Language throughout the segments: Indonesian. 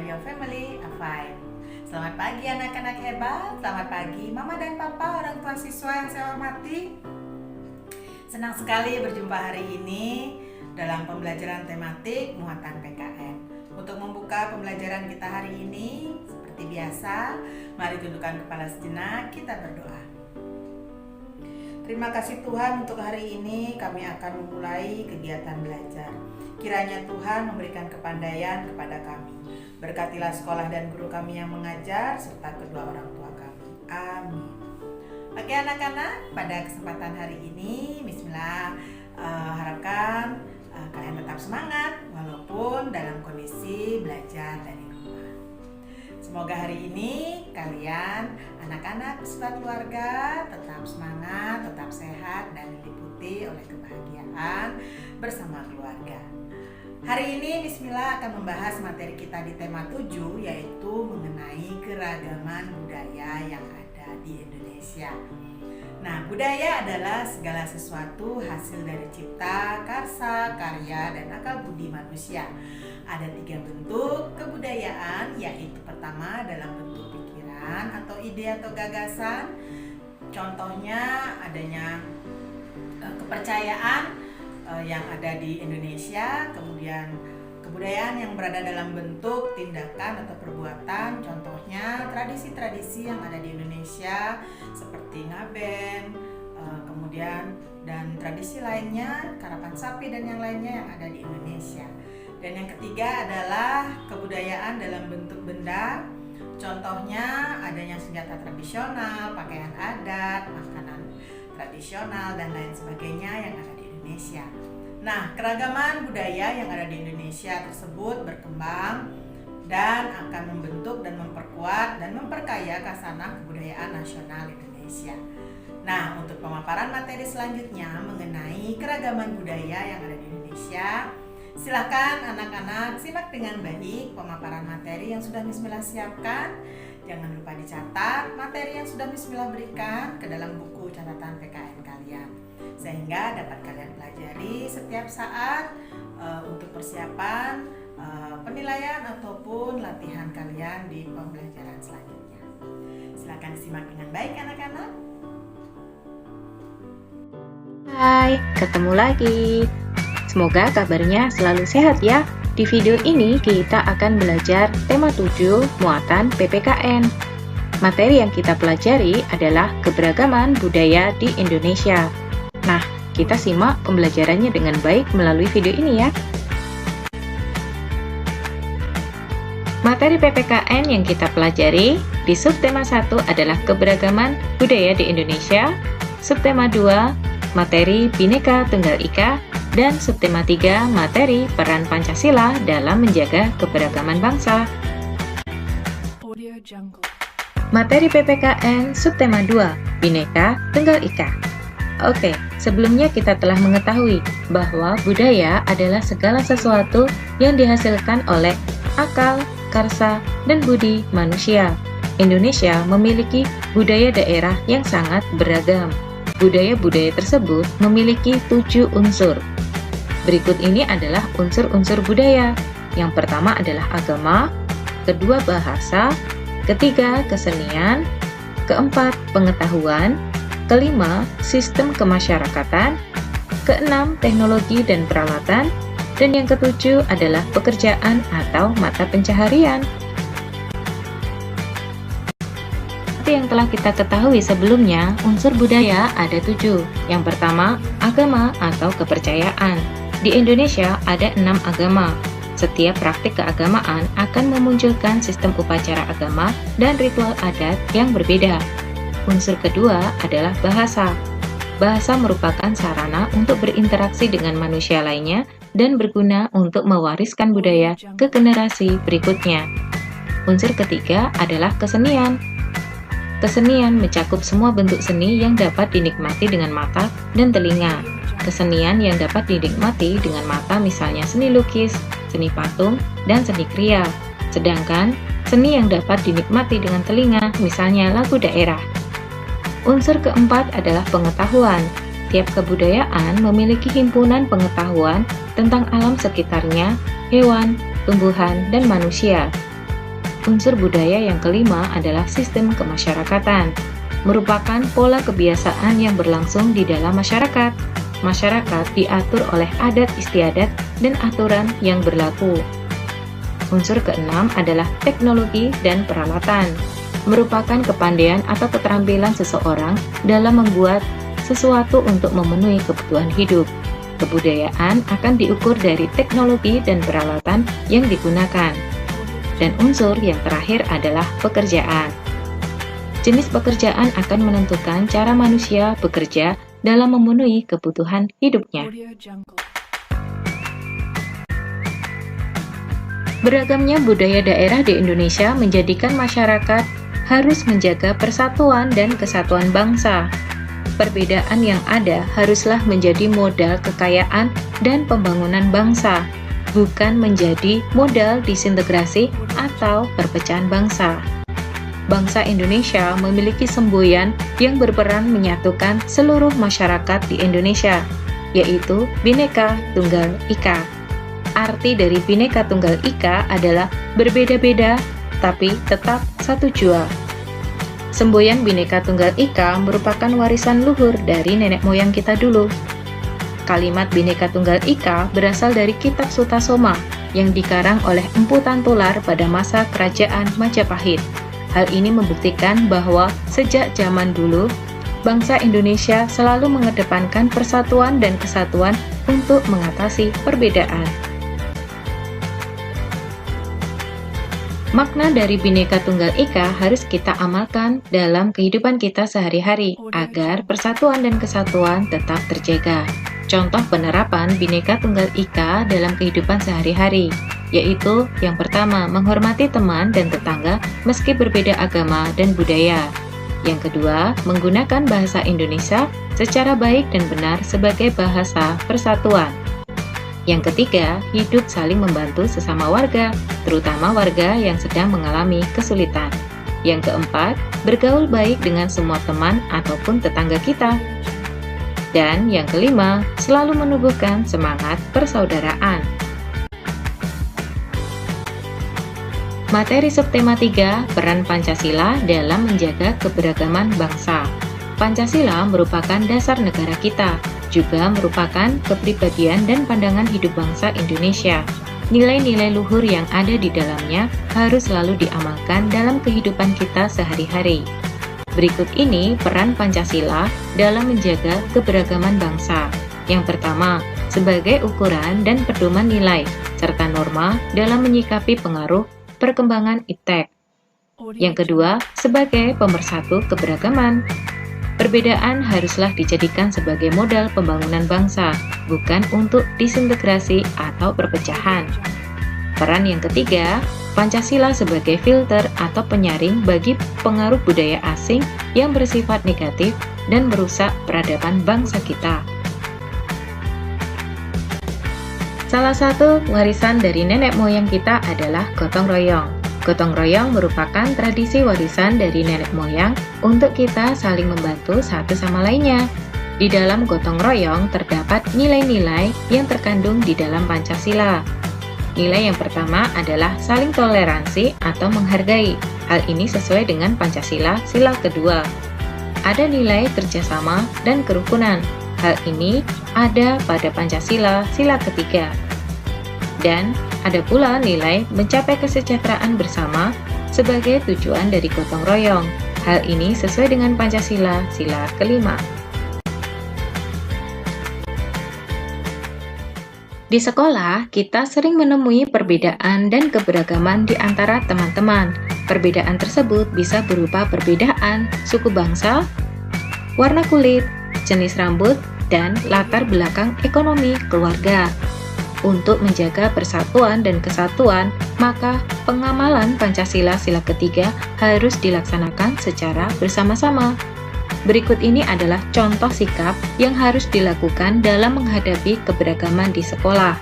your family, a fine. Selamat pagi anak-anak hebat, selamat pagi mama dan papa, orang tua siswa yang saya hormati. Senang sekali berjumpa hari ini dalam pembelajaran tematik muatan PKN. Untuk membuka pembelajaran kita hari ini, seperti biasa, mari tundukkan kepala sejenak, kita berdoa. Terima kasih Tuhan, untuk hari ini kami akan memulai kegiatan belajar. Kiranya Tuhan memberikan kepandaian kepada kami. Berkatilah sekolah dan guru kami yang mengajar, serta kedua orang tua kami. Amin. Oke anak-anak, pada kesempatan hari ini, bismillah, harapkan kalian tetap semangat walaupun dalam kondisi belajar dari rumah. Semoga hari ini kalian, anak-anak beserta keluarga, tetap semangat, tetap sehat, dan diliputi oleh kebahagiaan bersama keluarga. Hari ini bismillah akan membahas materi kita di tema 7, yaitu mengenai keragaman budaya yang ada di Indonesia. Nah, budaya adalah segala sesuatu hasil dari cipta, karsa, karya, dan akal budi manusia. Ada 3 bentuk kebudayaan, yaitu pertama dalam bentuk pikiran atau ide atau gagasan. Contohnya adanya kepercayaan yang ada di Indonesia, kemudian kebudayaan yang berada dalam bentuk tindakan atau perbuatan, contohnya tradisi-tradisi yang ada di Indonesia seperti ngaben, kemudian dan tradisi lainnya, karapan sapi dan yang lainnya yang ada di Indonesia. Dan yang ketiga adalah kebudayaan dalam bentuk benda, contohnya adanya senjata tradisional, pakaian adat, makanan tradisional, dan lain sebagainya yang ada di Indonesia. Nah, keragaman budaya yang ada di Indonesia tersebut berkembang dan akan membentuk dan memperkuat dan memperkaya khasanah kebudayaan nasional Indonesia. Nah, untuk pemaparan materi selanjutnya mengenai keragaman budaya yang ada di Indonesia, silakan anak-anak simak dengan baik pemaparan materi yang sudah Bismillah siapkan. Jangan lupa dicatat materi yang sudah Bismillah berikan ke dalam buku catatan PKN kalian, sehingga dapat kalian pelajari setiap saat untuk persiapan penilaian ataupun latihan kalian di pembelajaran selanjutnya. Silakan disimak dengan baik anak-anak. Hai, ketemu lagi. Semoga kabarnya selalu sehat ya. Di video ini kita akan belajar tema 7 muatan PPKN. Materi yang kita pelajari adalah keberagaman budaya di Indonesia. Nah, kita simak pembelajarannya dengan baik melalui video ini ya. Materi PPKN yang kita pelajari di subtema 1 adalah keberagaman budaya di Indonesia, subtema 2 materi Bhinneka Tunggal Ika, dan subtema 3 materi peran Pancasila dalam menjaga keberagaman bangsa. Materi PPKN subtema 2 Bhinneka Tunggal Ika. Oke, sebelumnya kita telah mengetahui bahwa budaya adalah segala sesuatu yang dihasilkan oleh akal, karsa, dan budi manusia. Indonesia memiliki budaya daerah yang sangat beragam. Budaya-budaya tersebut memiliki 7 unsur. Berikut ini adalah unsur-unsur budaya. Yang pertama adalah agama, kedua bahasa, ketiga kesenian, keempat pengetahuan, kelima sistem kemasyarakatan, keenam teknologi dan peralatan, dan yang ketujuh adalah pekerjaan atau mata pencaharian. Seperti yang telah kita ketahui sebelumnya, unsur budaya ada 7. Yang pertama, agama atau kepercayaan. Di Indonesia ada 6 agama. Setiap praktik keagamaan akan memunculkan sistem upacara agama dan ritual adat yang berbeda. Unsur kedua adalah bahasa. Bahasa merupakan sarana untuk berinteraksi dengan manusia lainnya dan berguna untuk mewariskan budaya ke generasi berikutnya. Unsur ketiga adalah kesenian. Kesenian mencakup semua bentuk seni yang dapat dinikmati dengan mata dan telinga. Kesenian yang dapat dinikmati dengan mata misalnya seni lukis, seni patung, dan seni kriya. Sedangkan seni yang dapat dinikmati dengan telinga misalnya lagu daerah. Unsur keempat adalah pengetahuan. Tiap kebudayaan memiliki himpunan pengetahuan tentang alam sekitarnya, hewan, tumbuhan, dan manusia. Unsur budaya yang kelima adalah sistem kemasyarakatan, merupakan pola kebiasaan yang berlangsung di dalam masyarakat. Masyarakat diatur oleh adat istiadat dan aturan yang berlaku. Unsur keenam adalah teknologi dan peralatan, merupakan kepandaian atau keterampilan seseorang dalam membuat sesuatu untuk memenuhi kebutuhan hidup. Kebudayaan akan diukur dari teknologi dan peralatan yang digunakan. Dan unsur yang terakhir adalah pekerjaan. Jenis pekerjaan akan menentukan cara manusia bekerja dalam memenuhi kebutuhan hidupnya. Beragamnya budaya daerah di Indonesia menjadikan masyarakat harus menjaga persatuan dan kesatuan bangsa. Perbedaan yang ada haruslah menjadi modal kekayaan dan pembangunan bangsa, bukan menjadi modal disintegrasi atau perpecahan bangsa. Bangsa Indonesia memiliki semboyan yang berperan menyatukan seluruh masyarakat di Indonesia, yaitu Bhinneka Tunggal Ika. Arti dari Bhinneka Tunggal Ika adalah berbeda-beda, tapi tetap satu jua. Semboyan Bhinneka Tunggal Ika merupakan warisan luhur dari nenek moyang kita dulu. Kalimat Bhinneka Tunggal Ika berasal dari Kitab Sutasoma yang dikarang oleh Empu Tantular pada masa Kerajaan Majapahit. Hal ini membuktikan bahwa sejak zaman dulu, bangsa Indonesia selalu mengedepankan persatuan dan kesatuan untuk mengatasi perbedaan. Makna dari Bhinneka Tunggal Ika harus kita amalkan dalam kehidupan kita sehari-hari agar persatuan dan kesatuan tetap terjaga. Contoh penerapan Bhinneka Tunggal Ika dalam kehidupan sehari-hari, yaitu yang pertama, menghormati teman dan tetangga meski berbeda agama dan budaya. Yang kedua, menggunakan bahasa Indonesia secara baik dan benar sebagai bahasa persatuan. Yang ketiga, hidup saling membantu sesama warga, terutama warga yang sedang mengalami kesulitan. Yang keempat, bergaul baik dengan semua teman ataupun tetangga kita. Dan yang kelima, selalu menumbuhkan semangat persaudaraan. Materi subtema 3, peran Pancasila dalam menjaga keberagaman bangsa. Pancasila merupakan dasar negara kita, juga merupakan kepribadian dan pandangan hidup bangsa Indonesia. Nilai-nilai luhur yang ada di dalamnya harus selalu diamalkan dalam kehidupan kita sehari-hari. Berikut ini peran Pancasila dalam menjaga keberagaman bangsa. Yang pertama, sebagai ukuran dan pedoman nilai, serta norma dalam menyikapi pengaruh perkembangan iptek. Yang kedua, sebagai pemersatu keberagaman. Perbedaan haruslah dijadikan sebagai modal pembangunan bangsa, bukan untuk disintegrasi atau perpecahan. Peran yang ketiga, Pancasila sebagai filter atau penyaring bagi pengaruh budaya asing yang bersifat negatif dan merusak peradaban bangsa kita. Salah satu warisan dari nenek moyang kita adalah gotong royong. Gotong royong merupakan tradisi warisan dari nenek moyang untuk kita saling membantu satu sama lainnya. Di dalam gotong royong terdapat nilai-nilai yang terkandung di dalam Pancasila. Nilai yang pertama adalah saling toleransi atau menghargai. Hal ini sesuai dengan Pancasila sila kedua. Ada nilai kerjasama dan kerukunan. Hal ini ada pada Pancasila sila ketiga. Dan ada pula nilai mencapai kesejahteraan bersama sebagai tujuan dari gotong royong. Hal ini sesuai dengan Pancasila sila kelima. Di sekolah, kita sering menemui perbedaan dan keberagaman di antara teman-teman. Perbedaan tersebut bisa berupa perbedaan suku bangsa, warna kulit, jenis rambut, dan latar belakang ekonomi keluarga. Untuk menjaga persatuan dan kesatuan, maka pengamalan Pancasila sila ketiga harus dilaksanakan secara bersama-sama. Berikut ini adalah contoh sikap yang harus dilakukan dalam menghadapi keberagaman di sekolah.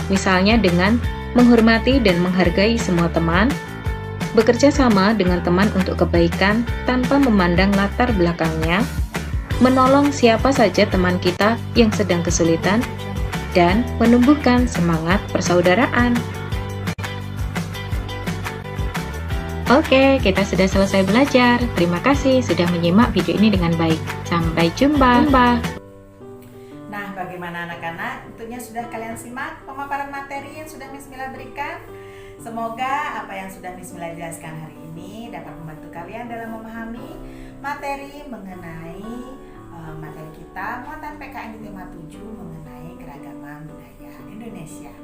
Misalnya dengan menghormati dan menghargai semua teman, bekerja sama dengan teman untuk kebaikan tanpa memandang latar belakangnya, menolong siapa saja teman kita yang sedang kesulitan, dan menumbuhkan semangat persaudaraan. Oke, kita sudah selesai belajar. Terima kasih sudah menyimak video ini dengan baik. Sampai jumpa. Nah, bagaimana anak-anak? Tentunya sudah kalian simak pemaparan materi yang sudah Miss Mila berikan. Semoga apa yang sudah Miss Mila jelaskan hari ini dapat membantu kalian dalam memahami materi mengenai materi kita muatan PKN di tema 7 mengenai keragaman budaya Indonesia.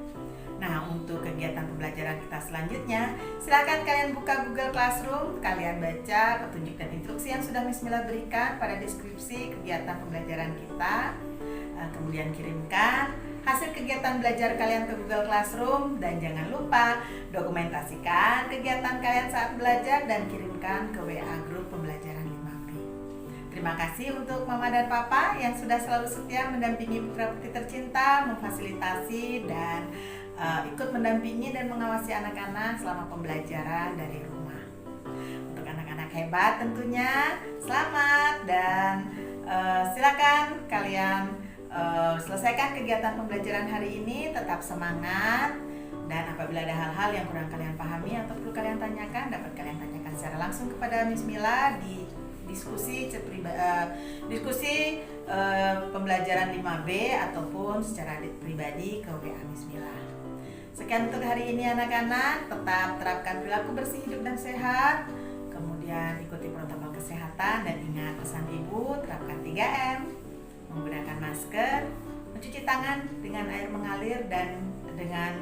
Nah, untuk kegiatan pembelajaran kita selanjutnya, silakan kalian buka Google Classroom, kalian baca petunjuk dan instruksi yang sudah Miss Mila berikan pada deskripsi kegiatan pembelajaran kita. Kemudian kirimkan hasil kegiatan belajar kalian ke Google Classroom dan jangan lupa dokumentasikan kegiatan kalian saat belajar dan kirimkan ke WA grup pembelajaran 5B. Terima kasih untuk Mama dan Papa yang sudah selalu setia mendampingi putra putri tercinta, memfasilitasi dan ikut mendampingi dan mengawasi anak-anak selama pembelajaran dari rumah. Untuk anak-anak hebat tentunya selamat dan silakan kalian selesaikan kegiatan pembelajaran hari ini, tetap semangat, dan apabila ada hal-hal yang kurang kalian pahami atau perlu kalian tanyakan, dapat kalian tanyakan secara langsung kepada Miss Mila di diskusi pembelajaran 5B ataupun secara pribadi ke WA Miss Mila. Sekian untuk hari ini anak-anak, tetap terapkan perilaku bersih, hidup dan sehat, kemudian ikuti protokol kesehatan dan ingat pesan ibu, terapkan 3M, menggunakan masker, mencuci tangan dengan air mengalir dan dengan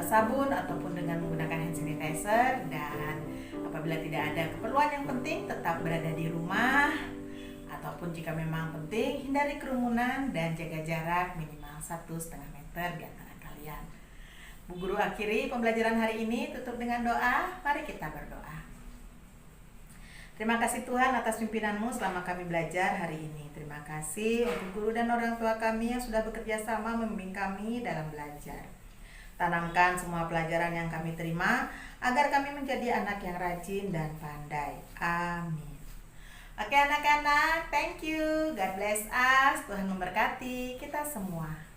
sabun ataupun dengan menggunakan hand sanitizer, dan apabila tidak ada keperluan yang penting tetap berada di rumah, ataupun jika memang penting hindari kerumunan dan jaga jarak minimal 1,5 meter di antara kalian. Bu Guru akhiri pembelajaran hari ini tutup dengan doa. Mari kita berdoa. Terima kasih Tuhan atas pimpinan-Mu selama kami belajar hari ini. Terima kasih untuk guru dan orang tua kami yang sudah bekerja sama membimbing kami dalam belajar. Tanamkan semua pelajaran yang kami terima agar kami menjadi anak yang rajin dan pandai. Amin. Oke anak-anak, thank you. God bless us. Tuhan memberkati kita semua.